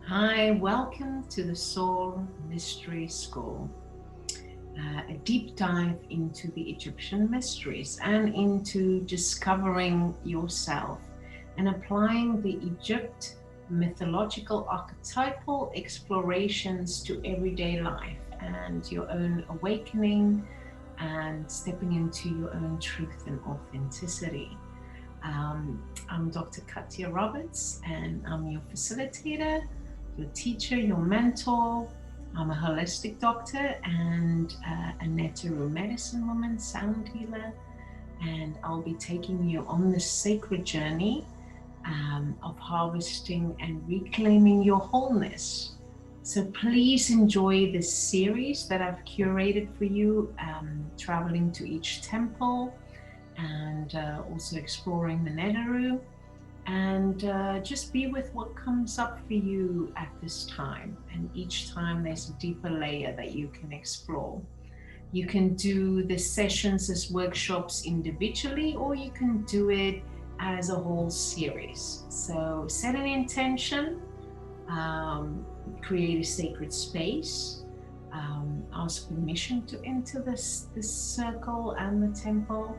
Hi, welcome to the Soul Mystery School, a deep dive into the Egyptian mysteries and into discovering yourself and applying the Egypt mythological archetypal explorations to everyday life and your own awakening and stepping into your own truth and authenticity. I'm Dr. Kathia Roberts, and I'm your facilitator, your teacher, your mentor. I'm a holistic doctor and a natural medicine woman, sound healer, and I'll be taking you on this sacred journey of harvesting and reclaiming your wholeness. So please enjoy this series that I've curated for you, traveling to each temple and also exploring the Netaru, and just be with what comes up for you at this time. And each time there's a deeper layer that you can explore. You can do the sessions as workshops individually, or you can do it as a whole series. So set an intention, create a sacred space, ask permission to enter this circle and the temple,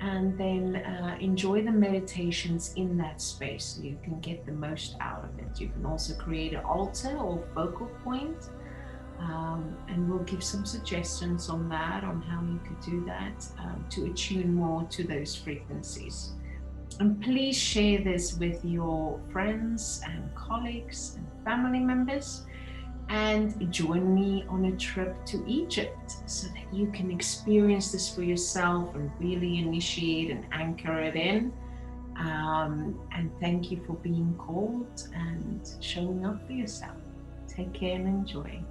and then enjoy the meditations in that space so you can get the most out of it. You can also create an altar or focal point, and we'll give some suggestions on that, on how you could do that to attune more to those frequencies. And please share this with your friends and colleagues and family members, and join me on a trip to Egypt so that you can experience this for yourself and really initiate and anchor it in. And thank you for being called and showing up for yourself. Take care and enjoy.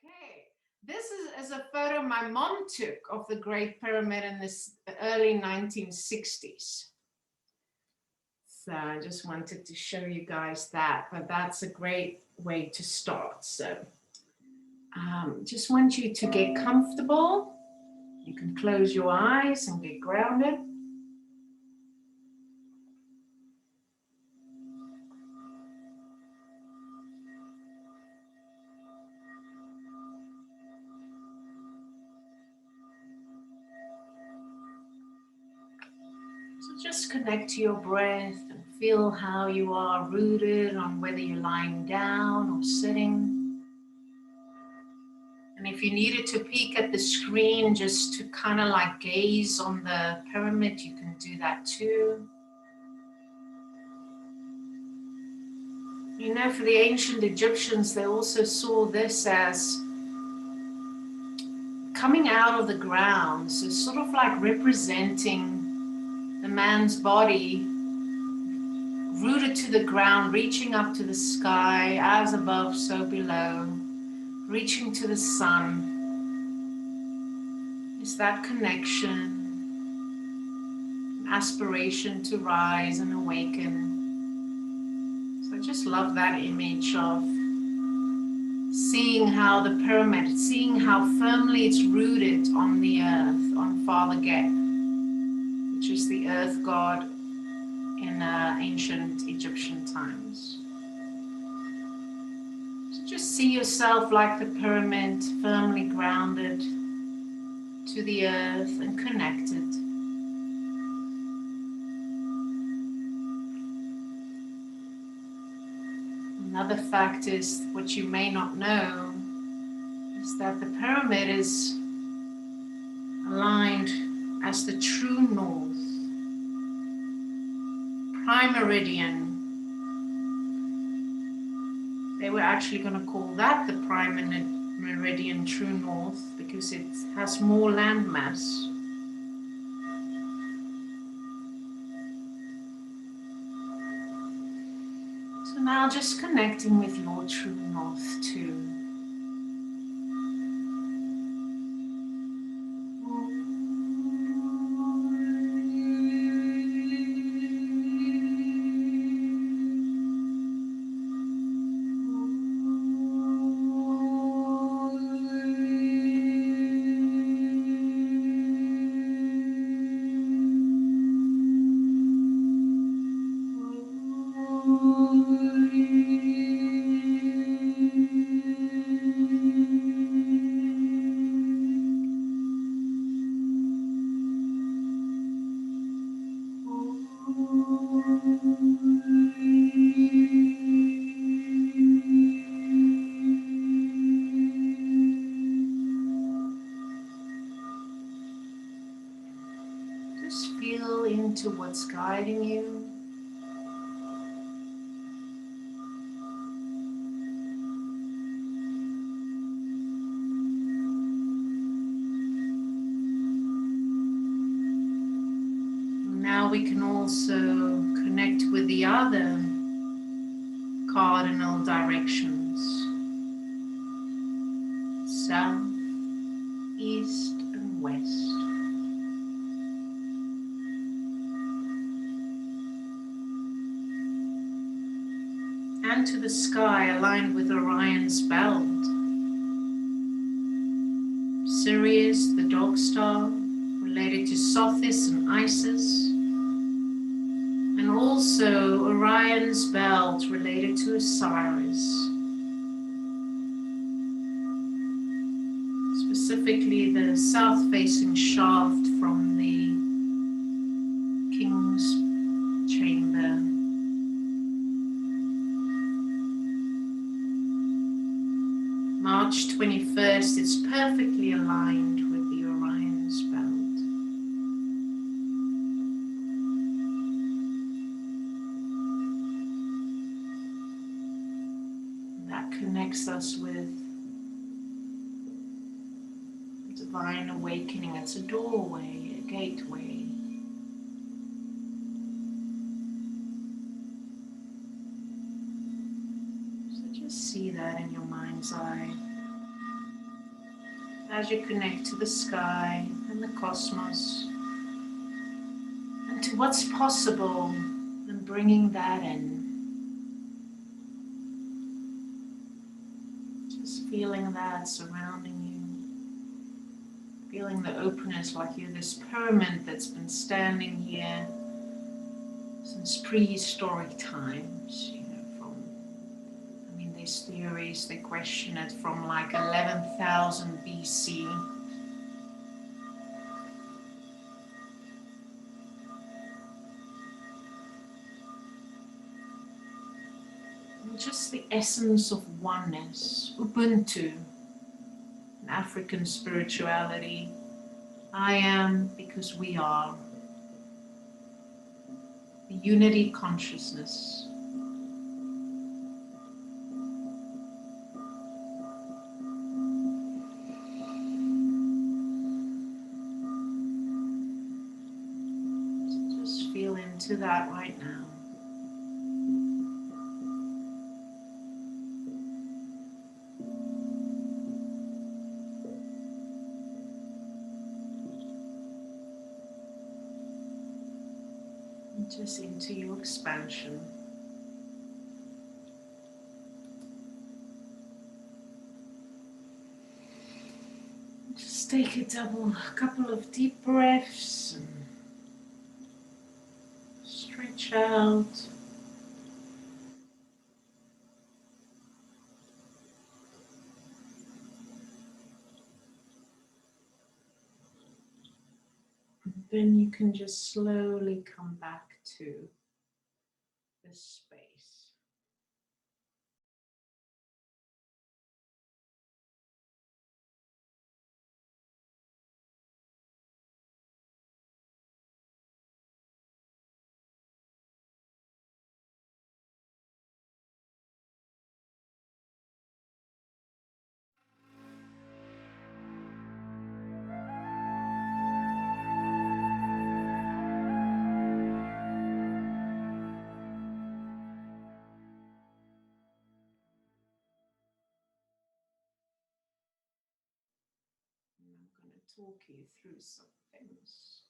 Okay, this is a photo my mom took of the Great Pyramid in the early 1960s. So I just wanted to show you guys that, but that's a great way to start. So just want you to get comfortable. You can close your eyes and get grounded. So just connect to your breath and feel how you are rooted, on whether you're lying down or sitting. And if you needed to peek at the screen just to kind of like gaze on the pyramid, you can do that too. You know, for the ancient Egyptians, they also saw this as coming out of the ground, so sort of like representing the man's body rooted to the ground, reaching up to the sky, as above, so below, reaching to the sun. Is that connection, aspiration to rise and awaken. So I just love that image of seeing how the pyramid, seeing how firmly it's rooted on the earth, on Father Geb, which is the earth god in ancient Egyptian times. So just see yourself like the pyramid, firmly grounded to the earth and connected. Another fact is, what you may not know, is that the pyramid is aligned as the true north, prime meridian. They were actually going to call that the prime meridian true north because it has more landmass. So now just connecting with your true north too. Just feel into what's guiding you. Now we can also connect with the other cardinal directions: south, east, and west. And to the sky, aligned with Orion's belt. Sirius, the dogstar, related to Sothis and Isis. And also Orion's belt related to Osiris. Specifically the south-facing shaft from the king's chamber. March 21st, it's perfectly aligned with the Orion's belt. That connects us with divine awakening. It's a doorway, a gateway. So just see that in your mind's eye. As you connect to the sky and the cosmos and to what's possible, and bringing that in. Just feeling that surrounding you. Feeling the openness, like you're this pyramid that's been standing here since prehistoric times. These theories, they question it from like 11,000 BC. And just the essence of oneness, Ubunto, in African spirituality. I am because we are. The unity consciousness. To that right now. And just into your expansion. Just take a couple of deep breaths and stretch out. Then you can just slowly come back to this space. I'm going to talk you through some things.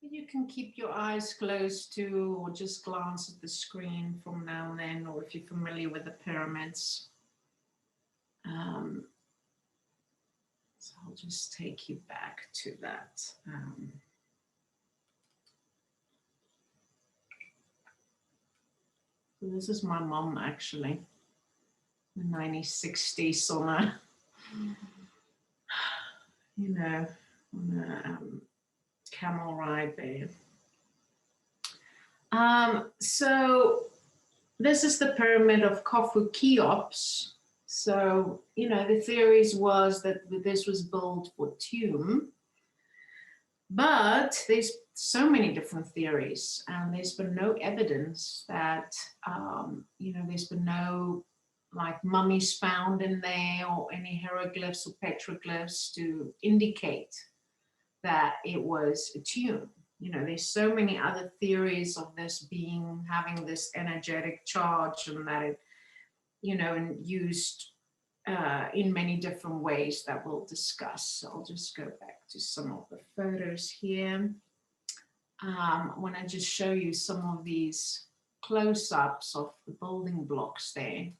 You can keep your eyes closed too, or just glance at the screen from now and then, or if you're familiar with the pyramids. So I'll just take you back to that. So this is my mom, actually, the 1960s on a, you know, on a camel ride there. So this is the pyramid of Khufu Cheops. So, you know, the theories was that this was built for tomb, but there's so many different theories, and there's been no evidence that, you know, there's been no like mummies found in there or any hieroglyphs or petroglyphs to indicate that it was a tomb. You know, there's so many other theories of this being having this energetic charge, and that it, you know, and used in many different ways that we'll discuss. So I'll just go back to some of the photos here. When I just show you some of these close-ups of the building blocks there.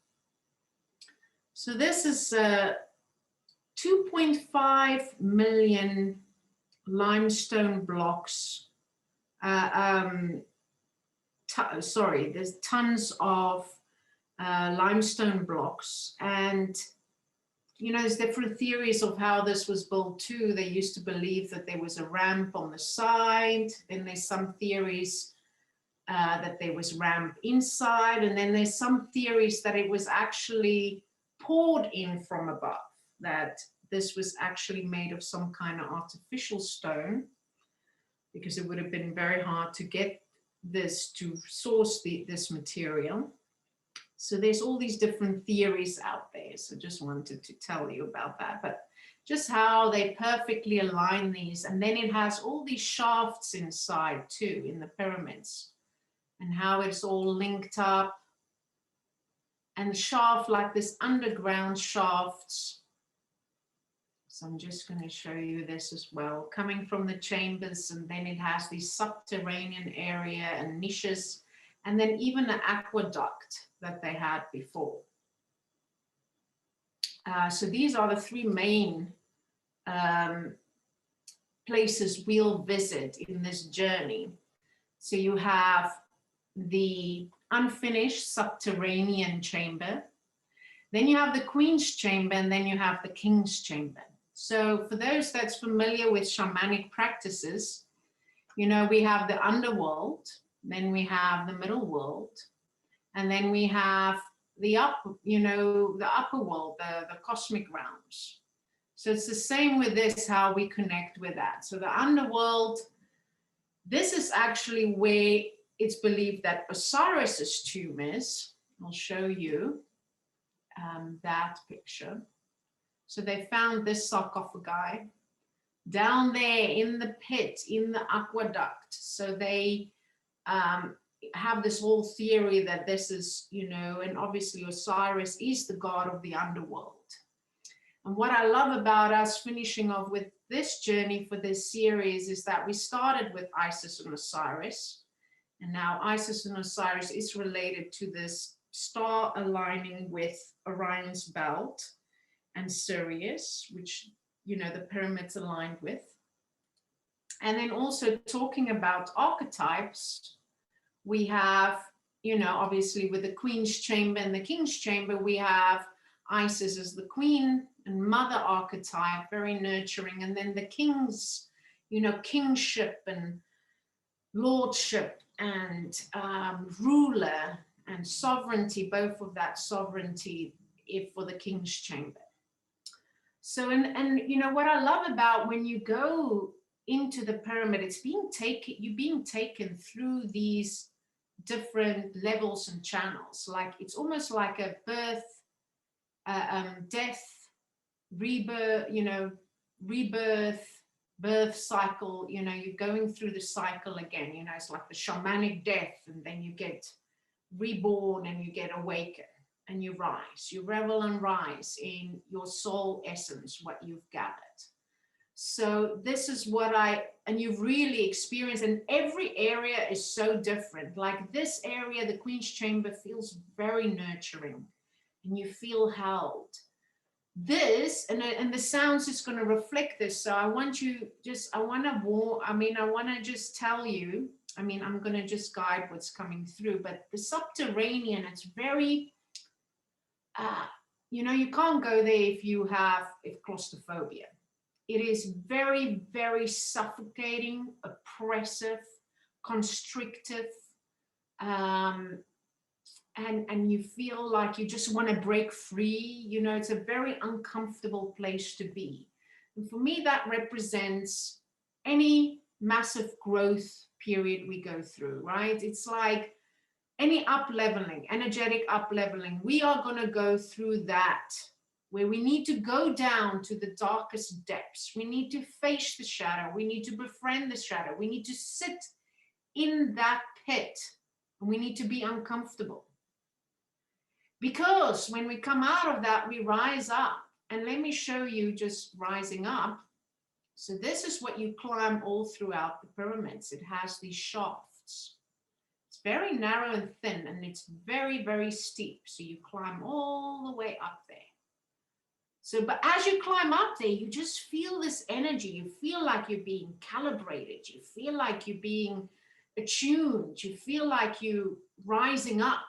So this is 2.5 million limestone blocks. Sorry, there's tons of limestone blocks, and you know, there's different theories of how this was built too. They used to believe that there was a ramp on the side. Then there's some theories that there was ramp inside, and then there's some theories that it was actually poured in from above, that this was actually made of some kind of artificial stone, because it would have been very hard to get this to source this material. So there's all these different theories out there. So just wanted to tell you about that, but just how they perfectly align these. And then it has all these shafts inside too, in the pyramids, and how it's all linked up. And shaft, like this underground shafts. So I'm just going to show you this as well, coming from the chambers, and then it has these subterranean area and niches, and then even an aqueduct that they had before. So these are the three main places we'll visit in this journey. So you have the unfinished subterranean chamber, then you have the Queen's chamber, and then you have the King's chamber. So for those that's familiar with shamanic practices, you know, we have the underworld, then we have the middle world, and then we have the upper, you know, the upper world, the cosmic realms. So it's the same with this, how we connect with that. So the underworld, this is actually where it's believed that Osiris's tomb is. I'll show you that picture. So they found this sarcophagi down there in the pit, in the aqueduct. So they have this whole theory that this is, you know, and obviously Osiris is the god of the underworld. And what I love about us finishing off with this journey for this series is that we started with Isis and Osiris, and now Isis and Osiris is related to this star aligning with Orion's belt and Sirius, which you know, the pyramids aligned with. And then also talking about archetypes, we have, you know, obviously with the Queen's Chamber and the King's Chamber, we have Isis as the Queen and Mother archetype, very nurturing. And then the King's, you know, kingship and lordship and ruler and sovereignty, both of that sovereignty if for the King's Chamber. So, and you know, what I love about when you go into the pyramid, it's being taken, you're being taken through these different levels and channels. Like it's almost like a birth, death, rebirth, you know, rebirth, birth cycle. You know, you're going through the cycle again. You know, it's like the shamanic death, and then you get reborn and you get awakened and you rise. You revel and rise in your soul essence, what you've gathered. So this is what and you've really experienced, and every area is so different. Like this area, the Queen's Chamber, feels very nurturing and you feel held. This, and the sounds is going to reflect this. So I want to just tell you, I'm going to just guide what's coming through, but the subterranean, it's very, you know, you can't go there if claustrophobia. It is very, very suffocating, oppressive, constrictive, and you feel like you just want to break free. You know, it's a very uncomfortable place to be. And for me, that represents any massive growth period we go through, right? It's like any up-leveling, energetic up-leveling. We are going to go through that, where we need to go down to the darkest depths. We need to face the shadow. We need to befriend the shadow. We need to sit in that pit, and we need to be uncomfortable. Because when we come out of that, we rise up. And let me show you just rising up. So this is what you climb all throughout the pyramids. It has these shafts. It's very narrow and thin, and it's very, very steep. So you climb all the way up there. So, but as you climb up there, you just feel this energy. You feel like you're being calibrated. You feel like you're being attuned. You feel like you're rising up.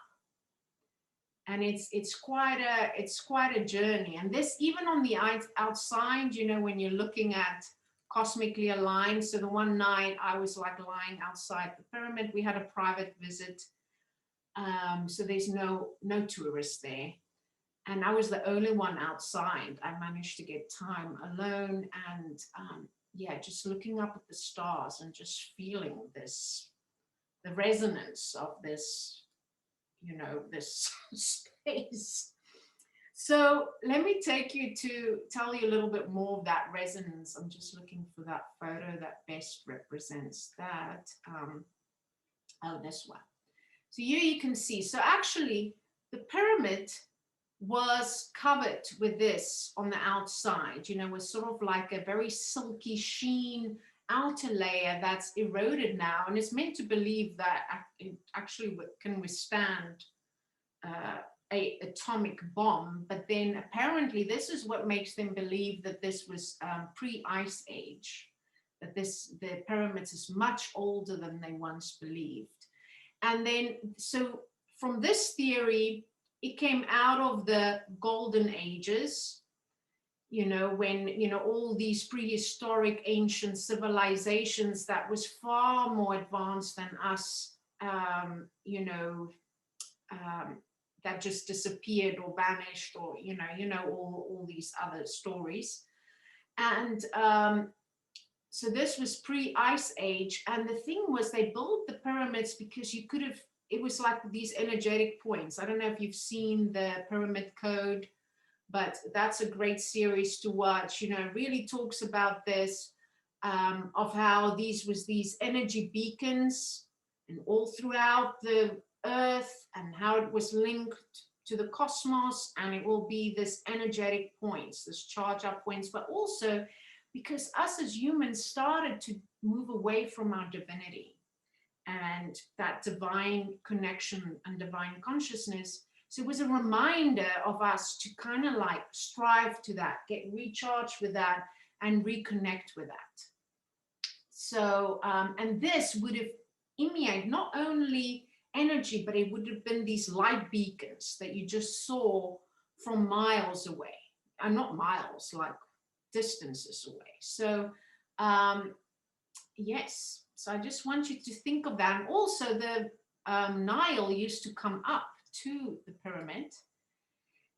And it's quite a journey. And this, even on the outside, you know, when you're looking at cosmically aligned. So the one night I was like lying outside the pyramid. We had a private visit. So there's no tourists there. And I was the only one outside. I managed to get time alone, and just looking up at the stars and just feeling the resonance of this, you know, this space. So let me take you to tell you a little bit more of that resonance. I'm just looking for that photo that best represents that. This one. So here you can see. So actually, the pyramid was covered with this on the outside, you know, was sort of like a very silky sheen outer layer that's eroded now, and it's meant to believe that it actually can withstand a atomic bomb. But then apparently this is what makes them believe that this was pre-ice age, that the pyramids is much older than they once believed. And then so from this theory, it came out of the golden ages, you know, when, you know, all these prehistoric ancient civilizations that was far more advanced than us, you know, that just disappeared or vanished, or, you know, all these other stories. And so this was pre-ice age. And the thing was, they built the pyramids because you could have, it was like these energetic points. I don't know if you've seen the Pyramid Code, but that's a great series to watch. You know, it really talks about this, of how these energy beacons and all throughout the earth, and how it was linked to the cosmos, and it will be this energetic points, this charge up points, but also because us as humans started to move away from our divinity and that divine connection and divine consciousness. So it was a reminder of us to kind of like strive to that, get recharged with that, and reconnect with that. So, and this would have emanated not only energy, but it would have been these light beacons that you just saw from miles away, and not miles, like distances away. So, yes, so I just want you to think of that. And also the Nile used to come up to the pyramid.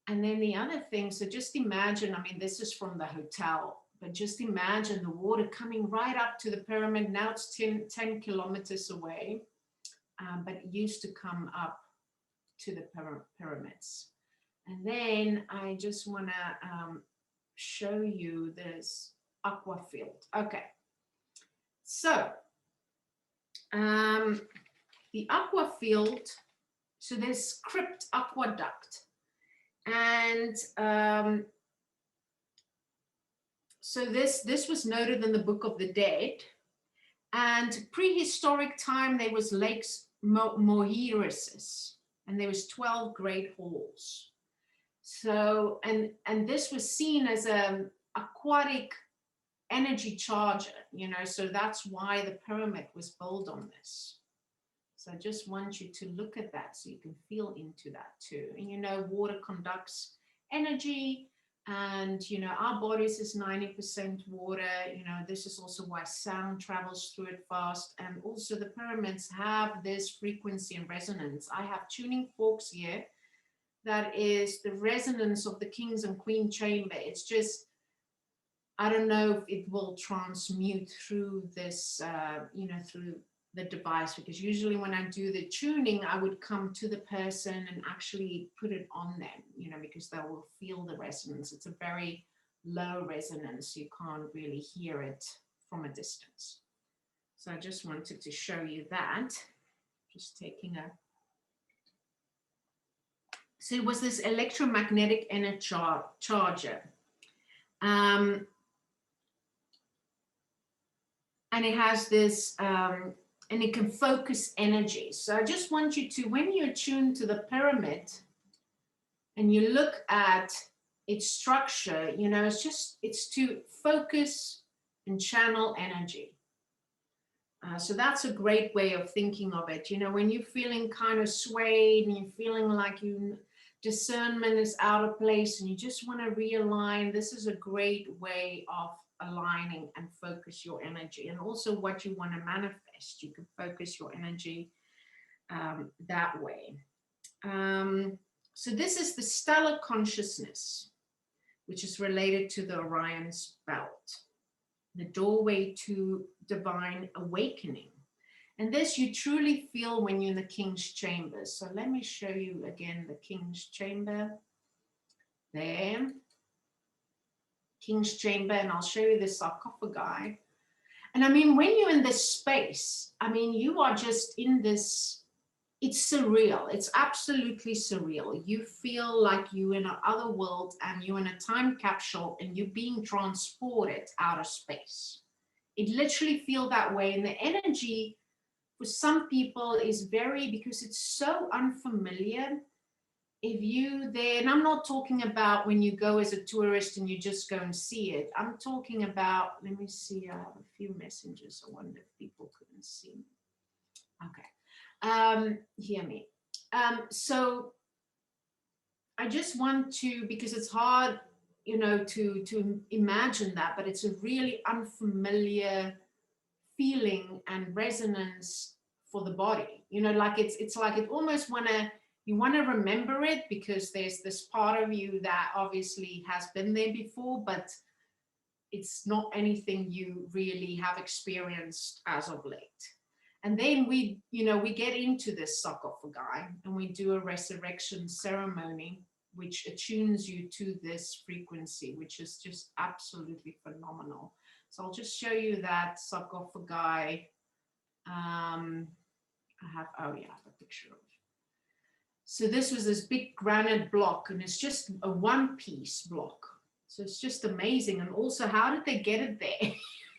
And then the other thing, so just imagine, I mean, this is from the hotel, but just imagine the water coming right up to the pyramid. Now it's 10 kilometers away, but it used to come up to the pyramids. And then I just want to show you this aqua field. Okay, so the aqua field, so there's crypt aqueduct. And so this was noted in the Book of the Dead. And prehistoric time, there was lakes Moheresis, and there was 12 great halls. So, and this was seen as an aquatic energy charger, you know, so that's why the pyramid was built on this. So I just want you to look at that so you can feel into that too. And you know, water conducts energy, and you know, our bodies is 90% water. You know, this is also why sound travels through it fast. And also the pyramids have this frequency and resonance. I have tuning forks here. That is the resonance of the king's and queen chamber. It's just, I don't know if it will transmute through this, you know, through the device, because usually when I do the tuning, I would come to the person and actually put it on them, you know, because they will feel the resonance. It's a very low resonance. You can't really hear it from a distance. So I just wanted to show you that. Just taking a... So it was this electromagnetic energy charger. And it has this... and it can focus energy. So I just want you to, when you're tuned to the pyramid and you look at its structure, you know, it's to focus and channel energy. So that's a great way of thinking of it. You know, when you're feeling kind of swayed and you're feeling like discernment is out of place and you just want to realign, this is a great way of aligning and focus your energy. And also what you want to manifest, you can focus your energy that way. So this is the stellar consciousness, which is related to the Orion's belt, the doorway to divine awakening. And this you truly feel when you're in the king's chamber. So let me show you again the king's chamber. There. King's chamber, and I'll show you the sarcophagi. And I mean, when you're in this space, I mean, you are just in this, it's surreal. It's absolutely surreal. You feel like you're in another world and you're in a time capsule and you're being transported out of space. It literally feels that way. And the energy for some people is very, because it's so unfamiliar. If you there, and I'm not talking about when you go as a tourist and you just go and see it. I'm talking about, let me see, I have a few messages. I wonder if people couldn't see me. Okay, hear me. So I just want to, because it's hard, you know, to imagine that, but it's a really unfamiliar feeling and resonance for the body. You know, like it's like it almost you want to remember it, because there's this part of you that obviously has been there before, but it's not anything you really have experienced as of late. And then we get into this sarcophagi and we do a resurrection ceremony, which attunes you to this frequency, which is just absolutely phenomenal. So I'll just show you that sarcophagi. I have a picture of it. So this was this big granite block, and it's just a one-piece block. So it's just amazing. And also, how did they get it there?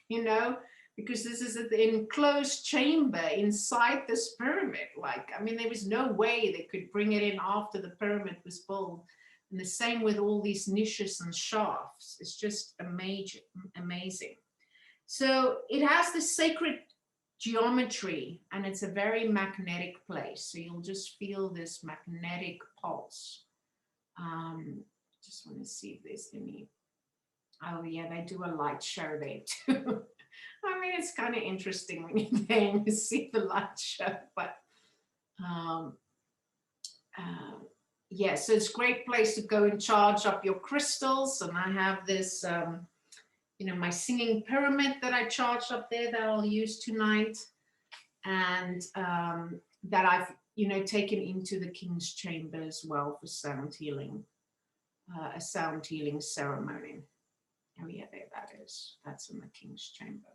You know, because this is an enclosed chamber inside this pyramid. Like, I mean, there was no way they could bring it in after the pyramid was built. And the same with all these niches and shafts. It's just amazing. So it has this sacred geometry, and it's a very magnetic place. So you'll just feel this magnetic pulse. Just want to see if there's any. Oh yeah, they do a light show there too. I mean, it's kind of interesting when you're there and you see the light show, but yeah, so it's a great place to go and charge up your crystals. And I have this, you know, my singing pyramid that I charged up there that I'll use tonight, and that I've, you know, taken into the King's Chamber as well for sound healing, a sound healing ceremony. Oh yeah, there that is. That's in the King's Chamber.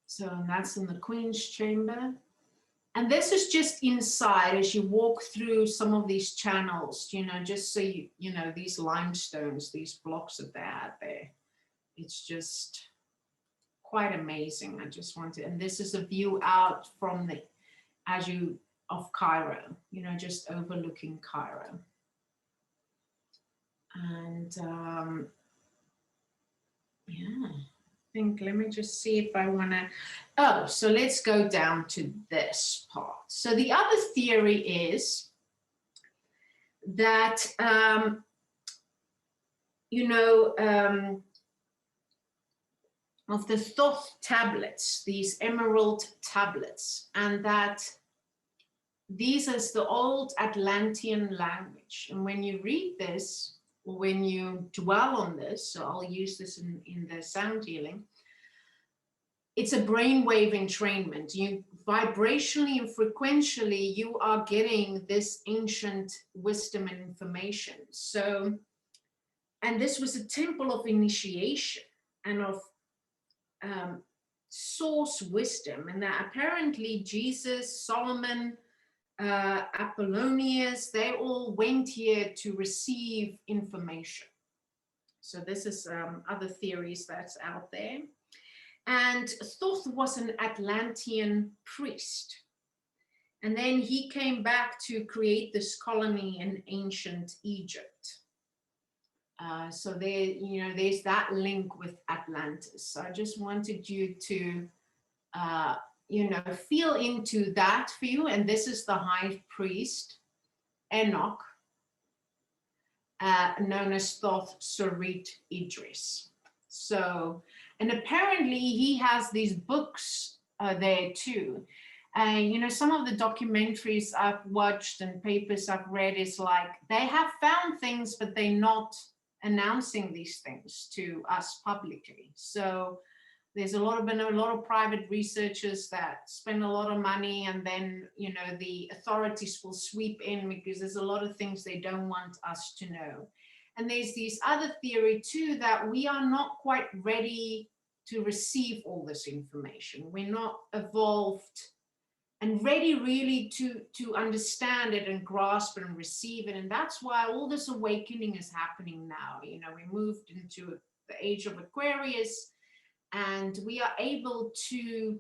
So that's in the Queen's Chamber. And this is just inside as you walk through some of these channels, you know, just so you know, these limestones, these blocks that they had there. It's just quite amazing. I just wanted, and this is a view out from the, of Cairo, you know, just overlooking Cairo. And yeah, I think, let me just see if I want to, oh, so let's go down to this part. So the other theory is that, you know, of the Thoth tablets, these emerald tablets, and that these is the old Atlantean language. And when you read this, or when you dwell on this, so I'll use this in the sound healing, it's a brainwave entrainment. You vibrationally and frequentially, you are getting this ancient wisdom and information. So, and this was a temple of initiation and of source wisdom, and that apparently Jesus, Solomon, Apollonius, they all went here to receive information. So this is other theories that's out there. And Thoth was an Atlantean priest. And then he came back to create this colony in ancient Egypt. So there, you know, there's that link with Atlantis. So I just wanted you to you know, feel into that for you. And this is the high priest, Enoch, known as Thoth Sorit Idris. So, and apparently he has these books there too. You know, some of the documentaries I've watched and papers I've read is like, they have found things, but they're not announcing these things to us publicly. So, there's been a lot of private researchers that spend a lot of money, and then, you know, the authorities will sweep in because there's a lot of things they don't want us to know. And there's this other theory too, that we are not quite ready to receive all this information. We're not evolved and ready really to understand it and grasp it and receive it. And that's why all this awakening is happening now. You know, we moved into the age of Aquarius, and we are able to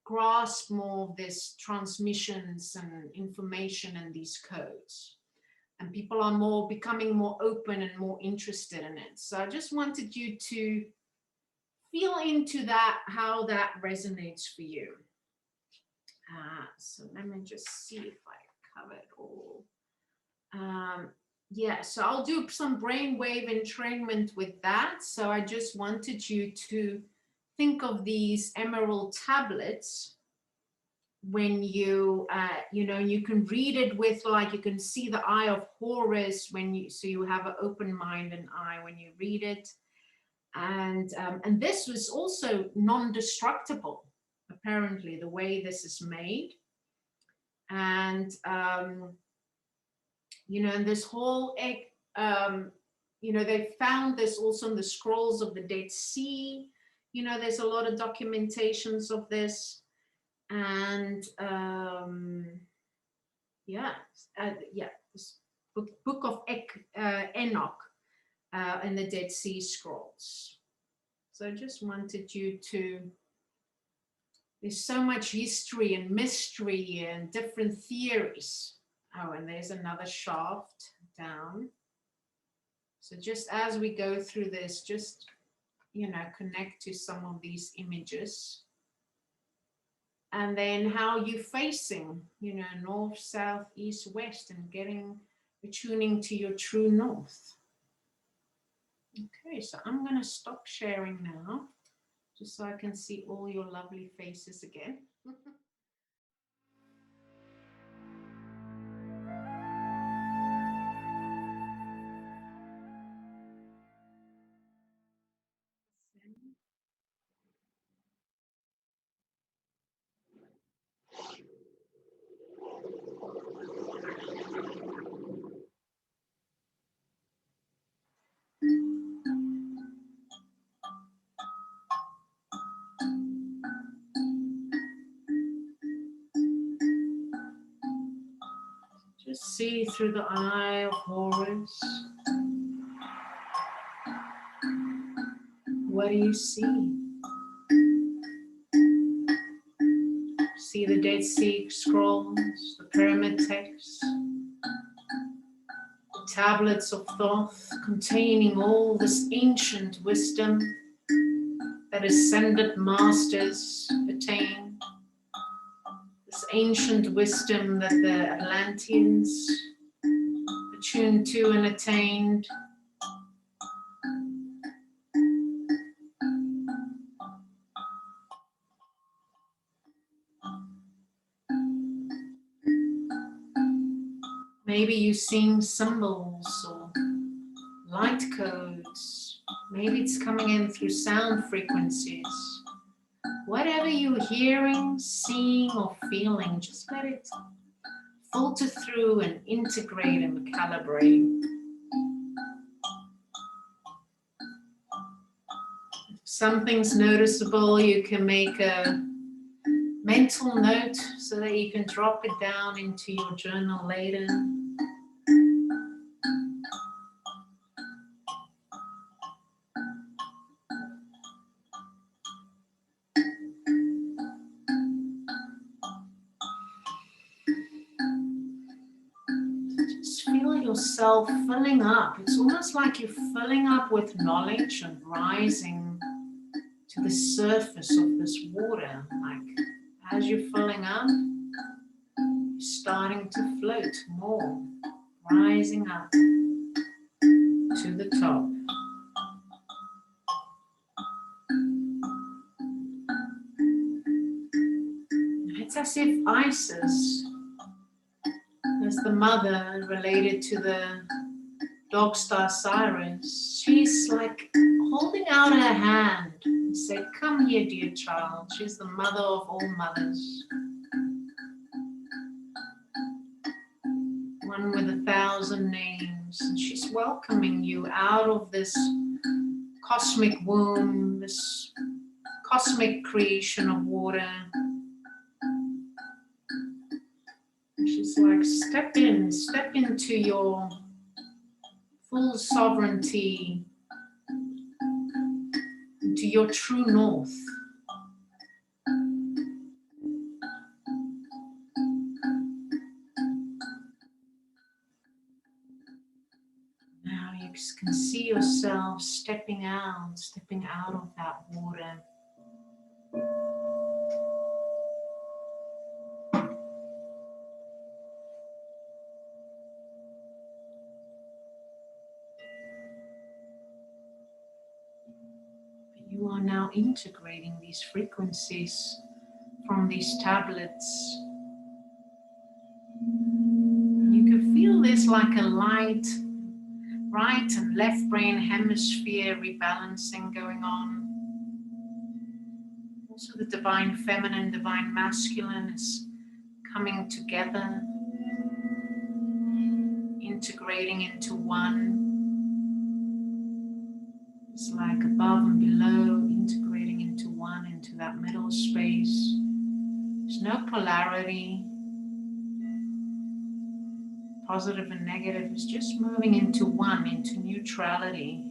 grasp more of this transmissions and information and these codes. And people are becoming more open and more interested in it. So I just wanted you to feel into that, how that resonates for you. So let me just see if I covered all. Yeah, so I'll do some brainwave entrainment with that. So I just wanted you to think of these emerald tablets when you, you know, you can read it with, like, you can see the eye of Horus when you, so you have an open mind and eye when you read it. And this was also non-destructible, apparently, the way this is made. And, you know, and this whole, you know, they found this also in the scrolls of the Dead Sea. You know, there's a lot of documentations of this, and yeah, this book of Enoch in the Dead Sea Scrolls. So I just wanted you to, there's so much history and mystery and different theories Oh, and there's another shaft down. So just as we go through this, just, you know, connect to some of these images. And then how you're facing, you know, north, south, east, west, and attuning to your true north. Okay, so I'm going to stop sharing now, just so I can see all your lovely faces again. Just see through the eye of Horus. What do you see? See the Dead Sea Scrolls, the pyramid texts, the tablets of Thoth containing all this ancient wisdom that ascended masters attained, this ancient wisdom that the Atlanteans attuned to and attained. Maybe you're seeing symbols or light codes. Maybe it's coming in through sound frequencies. Whatever you're hearing, seeing, or feeling, just let it filter through and integrate and calibrate. If something's noticeable, you can make a mental note so that you can drop it down into your journal later. Yourself filling up. It's almost like you're filling up with knowledge and rising to the surface of this water. Like as you're filling up, you're starting to float more, rising up to the top. It's as if Isis, as the mother related to the dogstar Sirius, she's like holding out her hand and said, "Come here, dear child." She's the mother of all mothers. One with 1,000 names. And she's welcoming you out of this cosmic womb, this cosmic creation of water. She's like, step into your full sovereignty, into your true north. Now you can see yourself stepping out of that water. You are now integrating these frequencies from these tablets. You can feel this like a light, right and left brain hemisphere rebalancing going on. Also the divine feminine, divine masculine is coming together, integrating into one. It's like above and below, integrating into one, into that middle space. There's no polarity, positive and negative. It's just moving into one, into neutrality.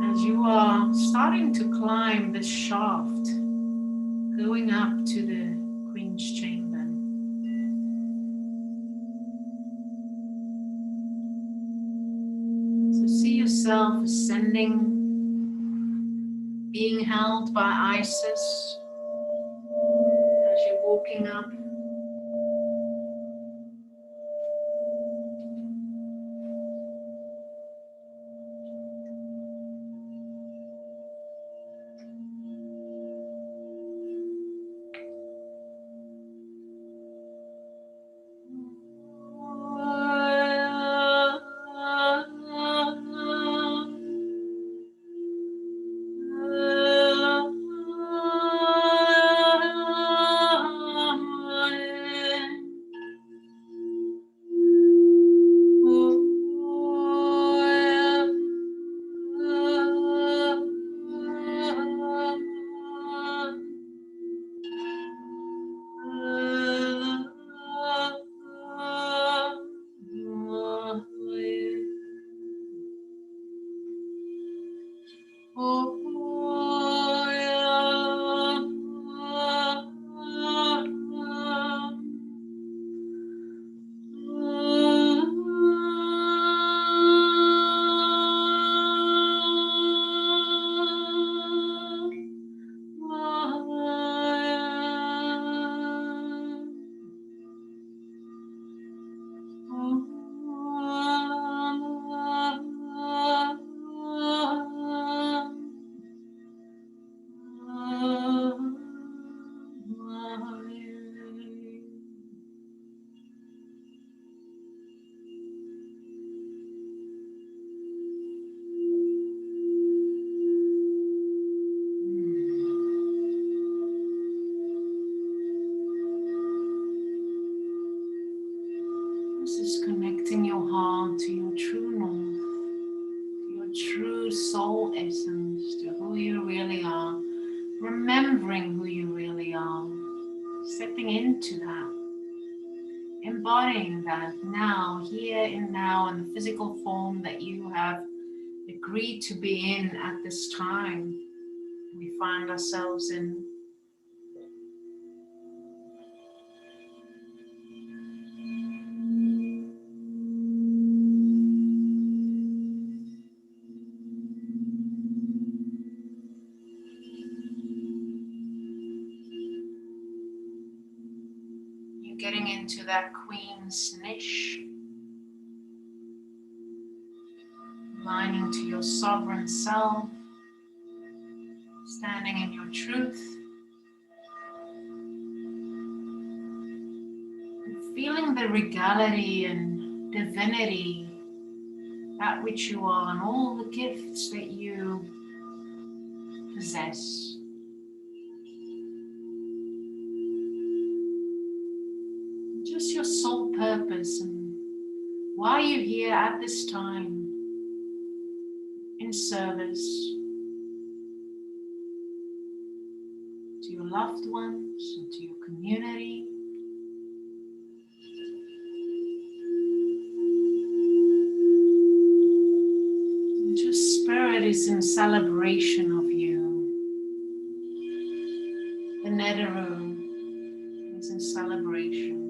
As you are starting to climb this shaft, going up to the Queen yourself ascending, being held by Isis as you're walking up. This is connecting your heart to your true north, to your true soul essence, to who you really are, remembering who you really are, stepping into that, embodying that now, here and now, in the physical form that you have agreed to be in at this time we find ourselves in. Getting into that queen's niche, aligning to your sovereign self, standing in your truth, and feeling the regality and divinity, that which you are, and all the gifts that you possess. Just your sole purpose and why you're here at this time in service to your loved ones and to your community. And your spirit is in celebration of you. The Netherroom is in celebration.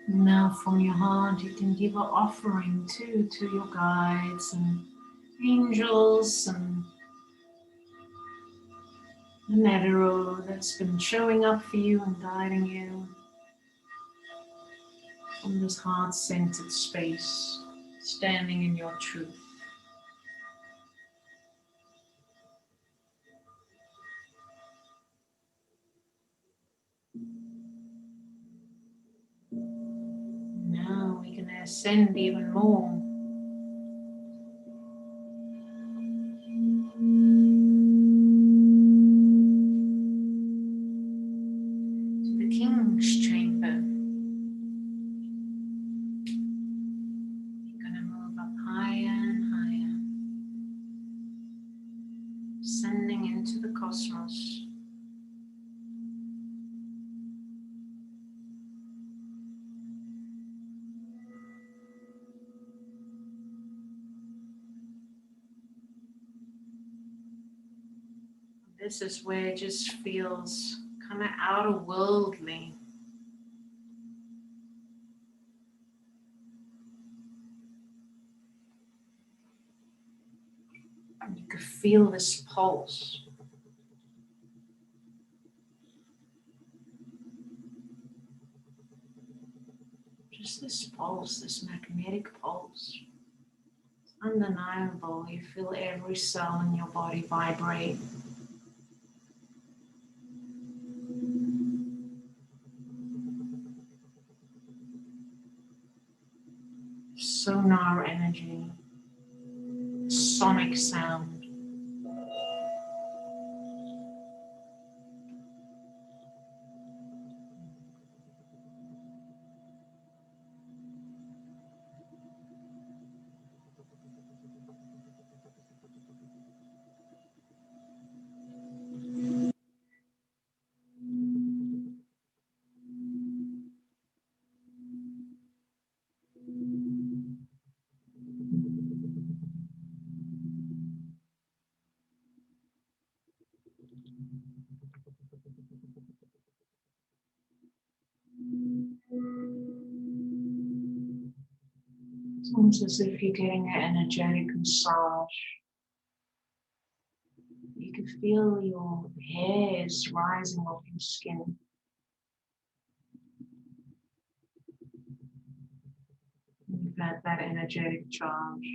Now from your heart you can give an offering too to your guides and angels and the netero that's been showing up for you and guiding you from this heart-centered space, standing in your truth. Now we can ascend even more to the King's Chamber. You're going to move up higher and higher, ascending into the cosmos. This is where it just feels kind of outer worldly. And you could feel this pulse. Just this pulse, this magnetic pulse. It's undeniable. You feel every cell in your body vibrate. Sonar energy, sonic sound. It's almost as if you're getting an energetic massage. You can feel your hairs rising off your skin. You've had that energetic charge.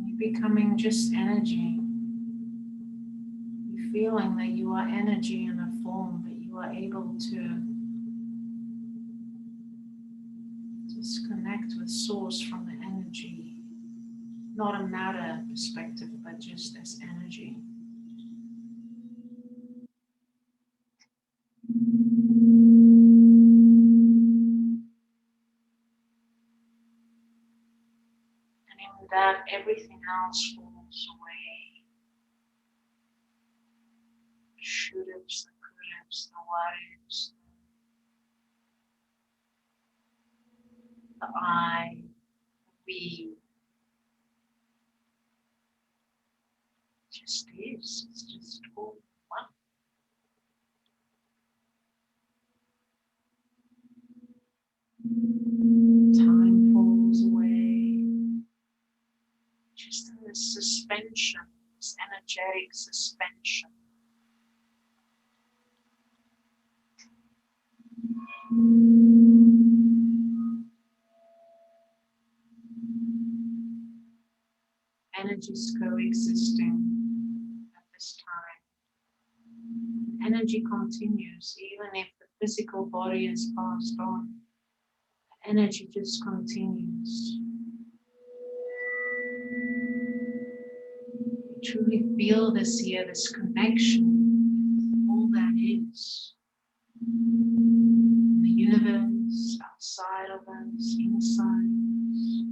You're becoming just energy. You're feeling that you are energy in a form, but you are able to just connect with source from the energy. Not a matter perspective, but just as energy. And in that, everything else falls away. The should-haves, the could-haves, the what-ifs, the I, the we. It just is. It's just all one. Time falls away. Just in this suspension, this energetic suspension. Energies coexisting at this time. Energy continues, even if the physical body has passed on. Energy just continues. You truly feel this here, this connection with all that is. The universe, outside of us, inside us.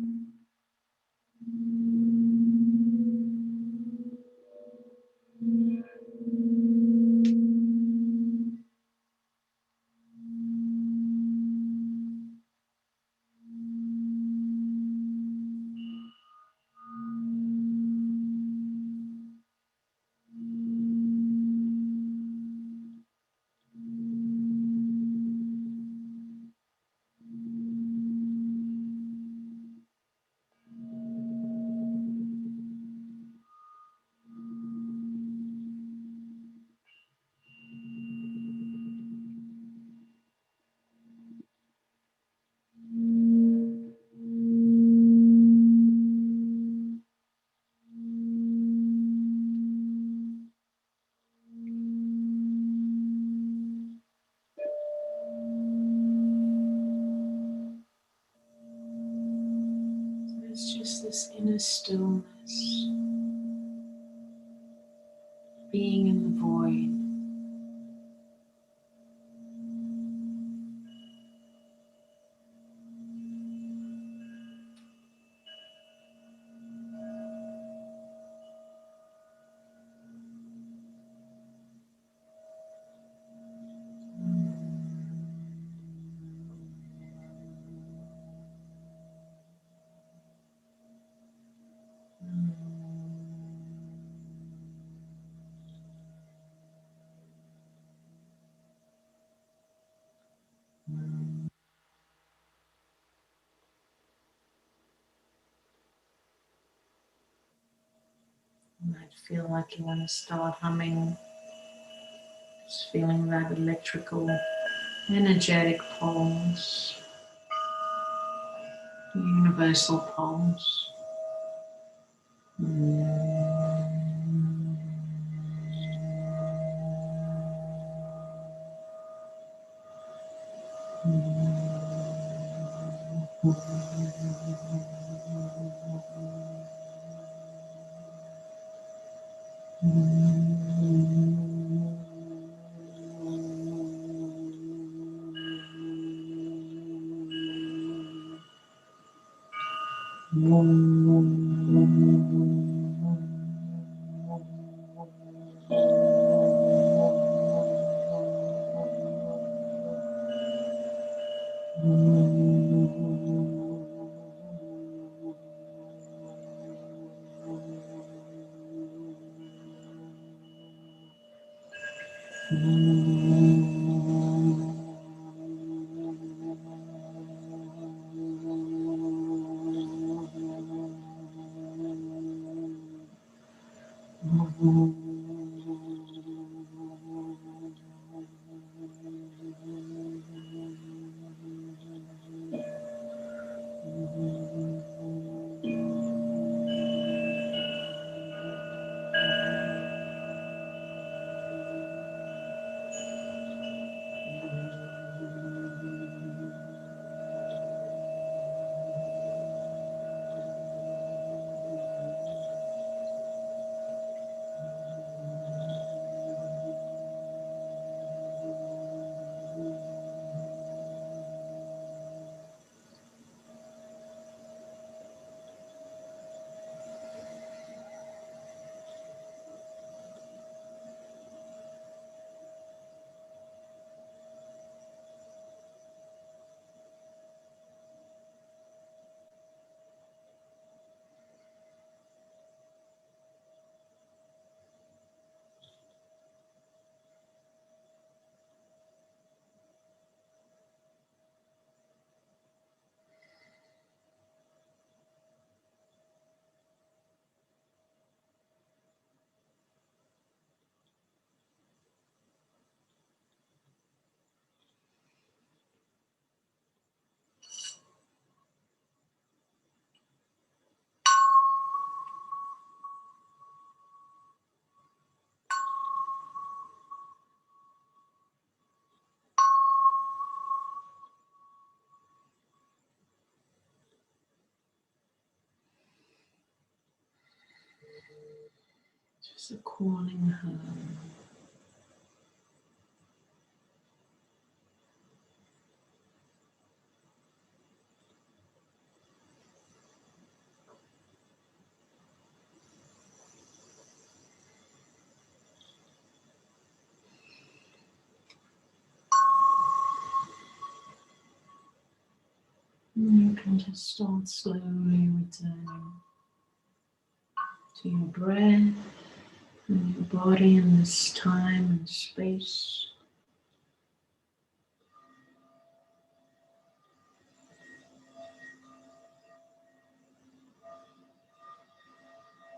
this inner stillness, being in the void. You might feel like you want to start humming, just feeling that electrical, energetic pulse, universal pulse. Just a calling home. You can just start slowly returning to your breath and your body in this time and space.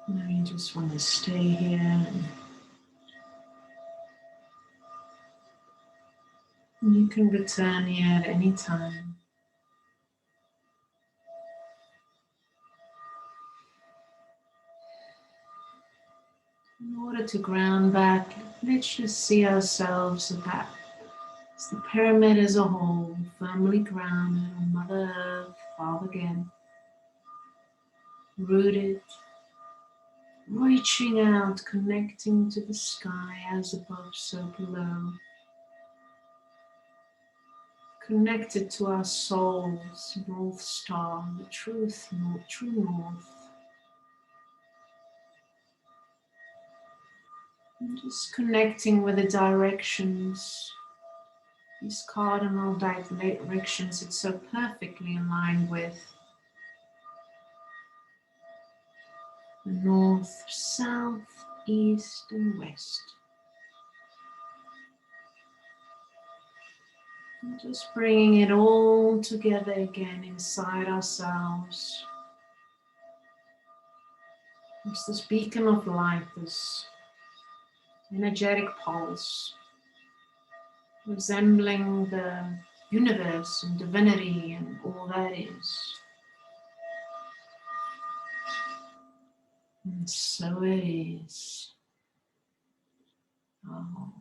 Now you just want to stay here. And you can return here at any time. In order to ground back, let's just see ourselves as the pyramid as a whole, firmly grounded on Mother Earth, Father again. rooted, reaching out, connecting to the sky, as above, so below. Connected to our soul's North Star, the true North. And just connecting with the directions, these cardinal directions it's so perfectly aligned with. The north, south, east and west. And just bringing it all together again inside ourselves. It's this beacon of light, this energetic pulse, resembling the universe and divinity and all that is. And so it is. Oh.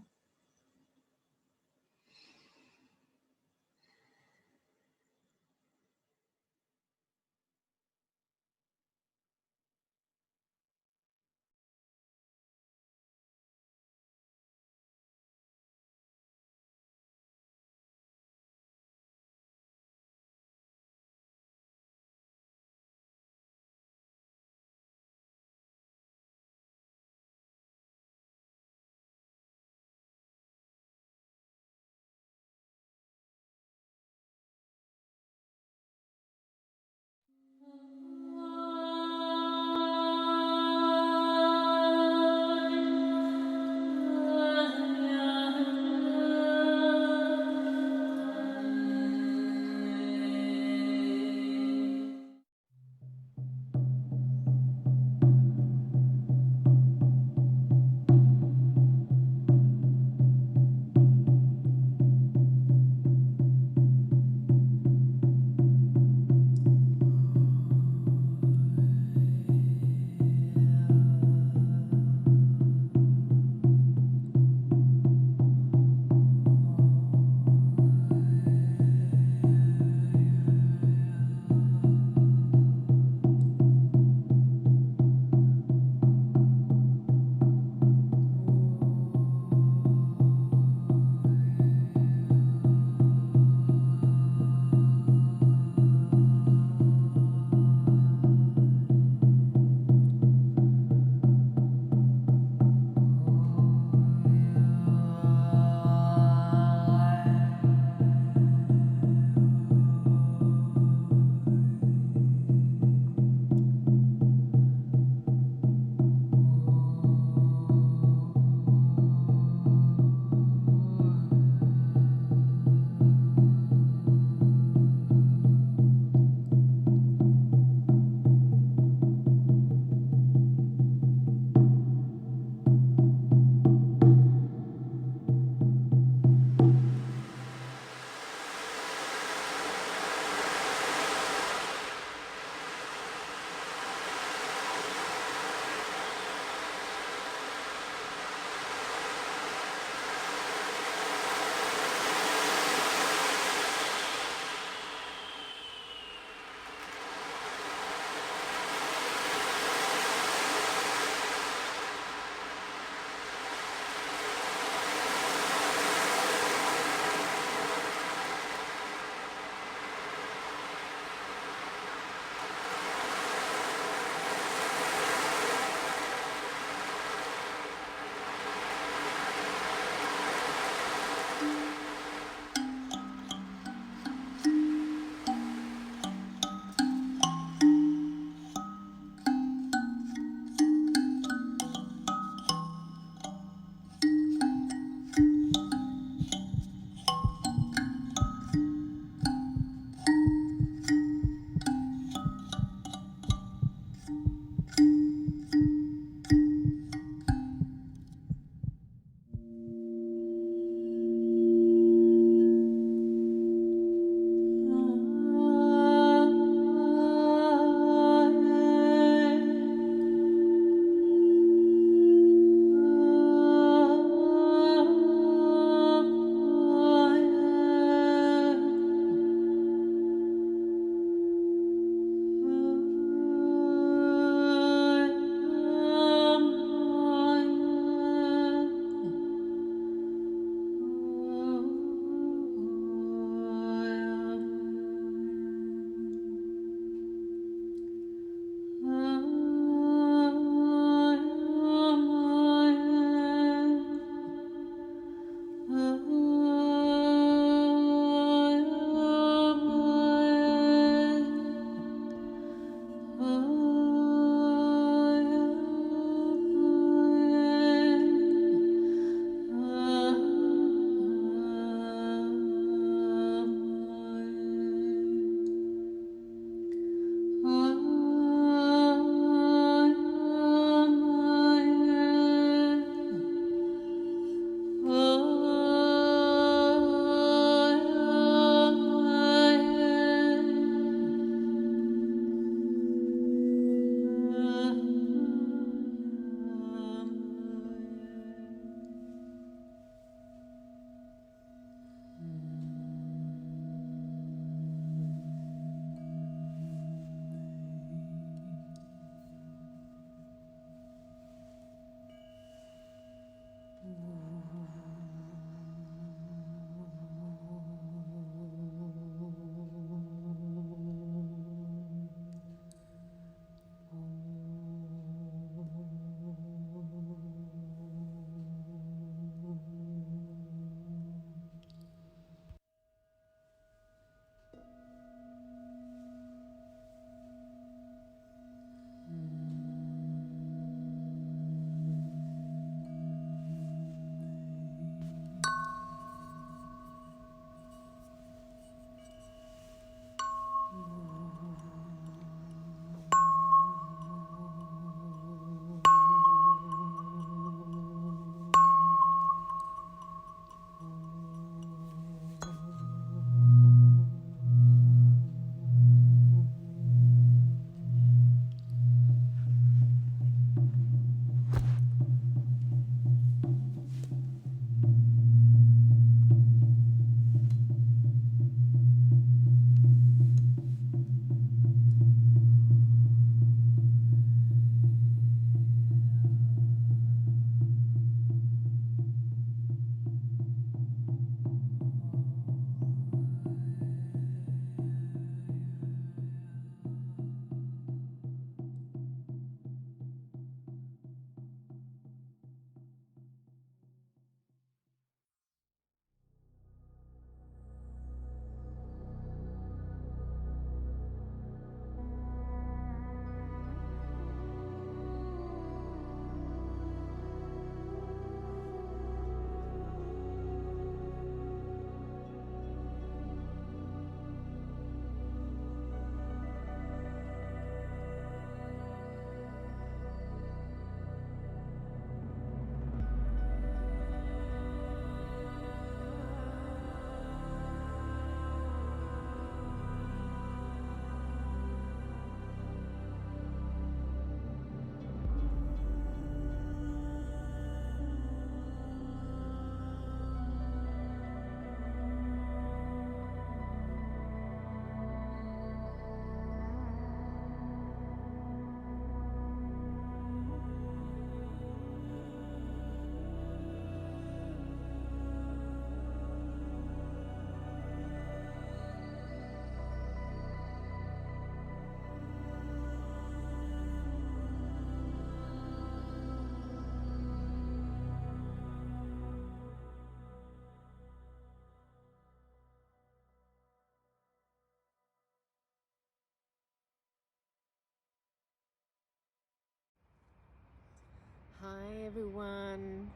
everyone.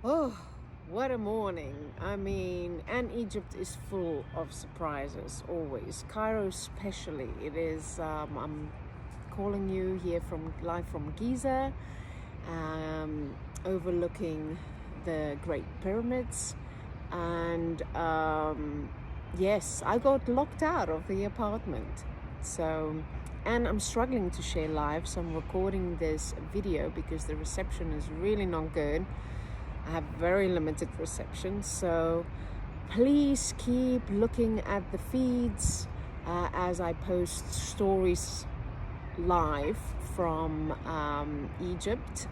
Oh, what a morning. I mean, and Egypt is full of surprises always. Cairo especially. It is, I'm calling you here live from Giza, overlooking the Great Pyramids. And yes, I got locked out of the apartment. And I'm struggling to share live, so I'm recording this video because the reception is really not good. I have very limited reception, so please keep looking at the feeds as I post stories live from Egypt.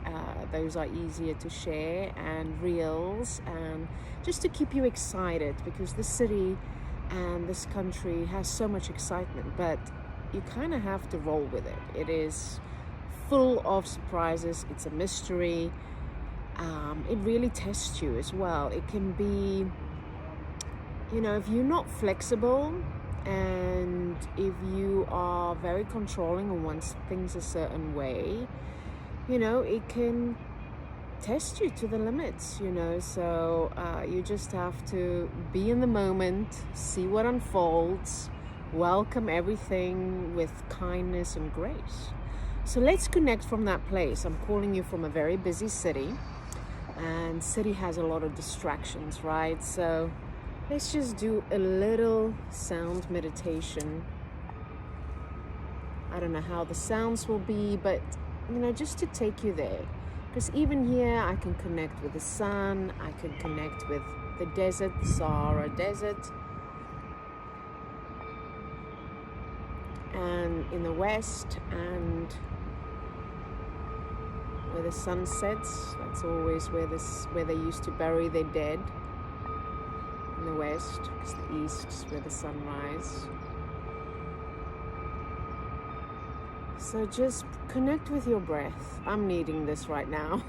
Those are easier to share, and reels, and just to keep you excited, because this city and this country has so much excitement, but you kind of have to roll with it. It is full of surprises. It's a mystery. It really tests you as well. It can be, if you're not flexible and if you are very controlling and want things a certain way, it can test you to the limits, so you just have to be in the moment, see what unfolds, welcome everything with kindness and grace. So let's connect from that place. I'm calling you from a very busy city, and city has a lot of distractions, right? So let's just do a little sound meditation. I don't know how the sounds will be, but just to take you there. Because even here I can connect with the sun, I can connect with the desert, the Sahara Desert. And in the west, and where the sun sets, that's always where they used to bury their dead. In the west, because the east is where the sun rises. So just connect with your breath. I'm needing this right now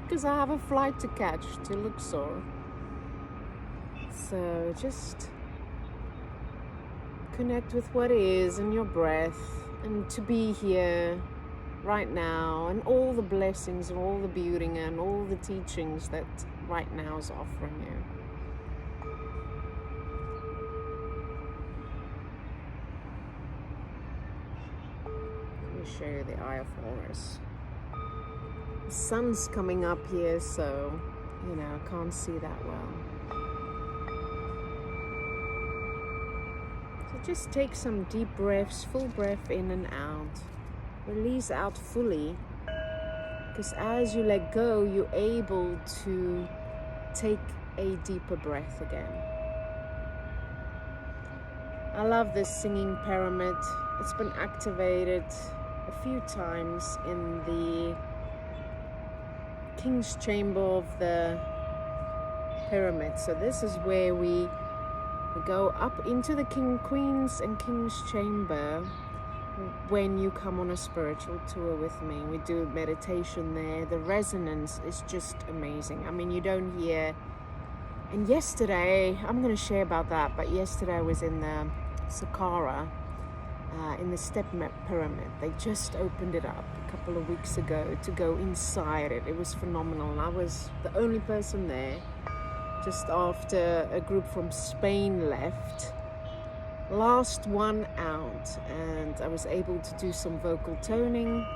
because I have a flight to catch to Luxor. So just connect with what is in your breath, and to be here right now, and all the blessings and all the beauty and all the teachings that right now is offering you. Let me show you the Eye of Horus. The sun's coming up here, so I can't see that well. Just take some deep breaths, full breath in and out. Release out fully, because as you let go, you're able to take a deeper breath again. I love this singing pyramid. It's been activated a few times in the King's Chamber of the pyramid. So this is where we go up into the Queen's and King's Chamber when you come on a spiritual tour with me. We do meditation there. The resonance is just amazing. I mean, you don't hear. And yesterday, I'm going to share about that, but yesterday I was in the Saqqara, in the Step Pyramid. They just opened it up a couple of weeks ago to go inside it. It was phenomenal. And I was the only person there just after a group from Spain left. Last one out, and I was able to do some vocal toning,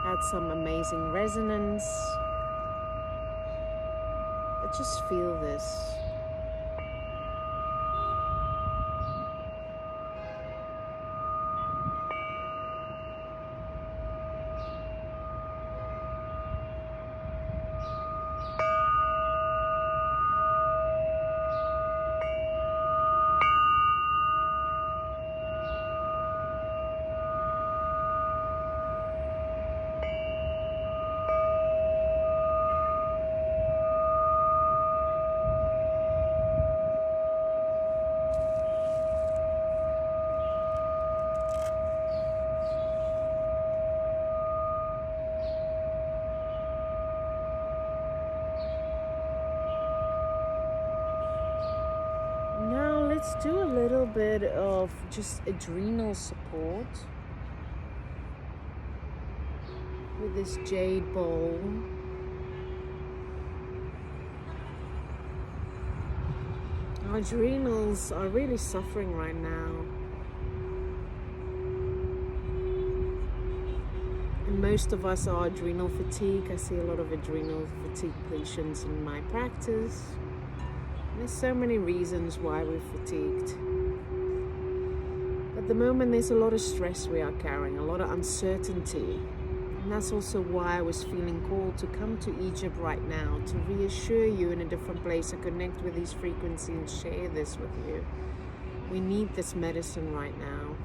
had some amazing resonance. I just feel this. Let's do a little bit of just adrenal support with this jade bowl. Our adrenals are really suffering right now. And most of us are adrenal fatigue. I see a lot of adrenal fatigue patients in my practice. There's so many reasons why we're fatigued. At the moment, there's a lot of stress we are carrying, a lot of uncertainty. And that's also why I was feeling called to come to Egypt right now, to reassure you in a different place, to connect with these frequencies and share this with you. We need this medicine right now.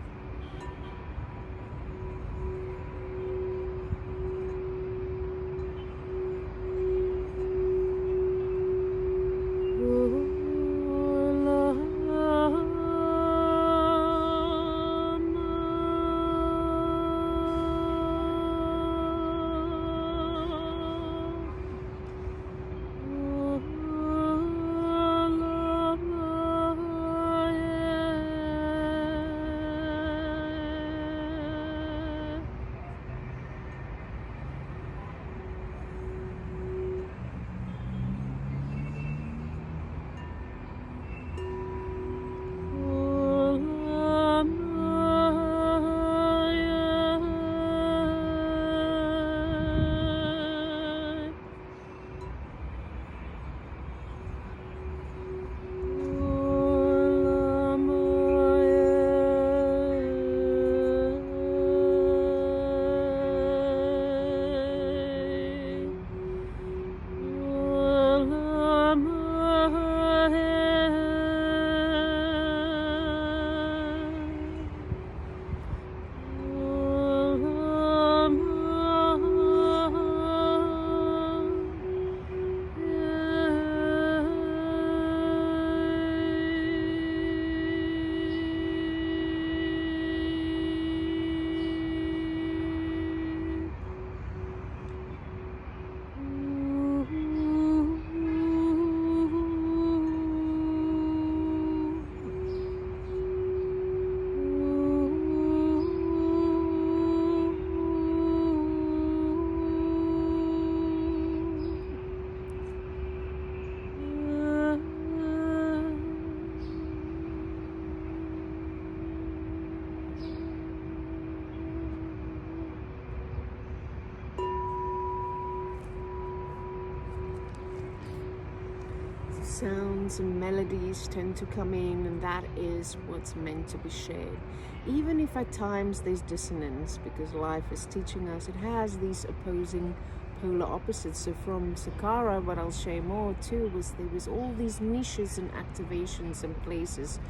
Sounds and melodies tend to come in, and that is what's meant to be shared. Even if at times there's dissonance, because life is teaching us, it has these opposing polar opposites. So from Saqqara, what I'll share more too, was there was all these niches and activations and places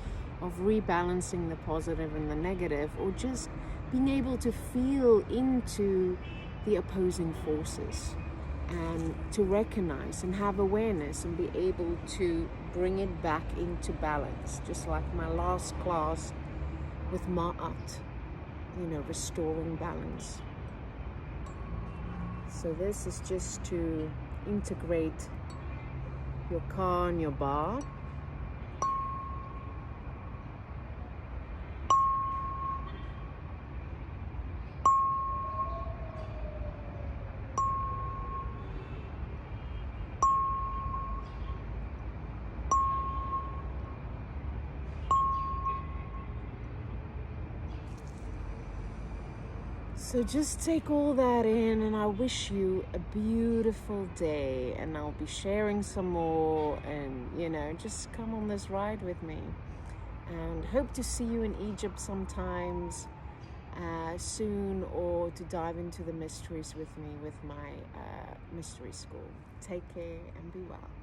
of rebalancing the positive and the negative, or just being able to feel into the opposing forces, and to recognize and have awareness and be able to bring it back into balance. Just like my last class with Ma'at, restoring balance. So this is just to integrate your ka and your ba. So just take all that in, and I wish you a beautiful day, and I'll be sharing some more, and just come on this ride with me, and hope to see you in Egypt sometimes soon, or to dive into the mysteries with me with my mystery school. Take care and be well.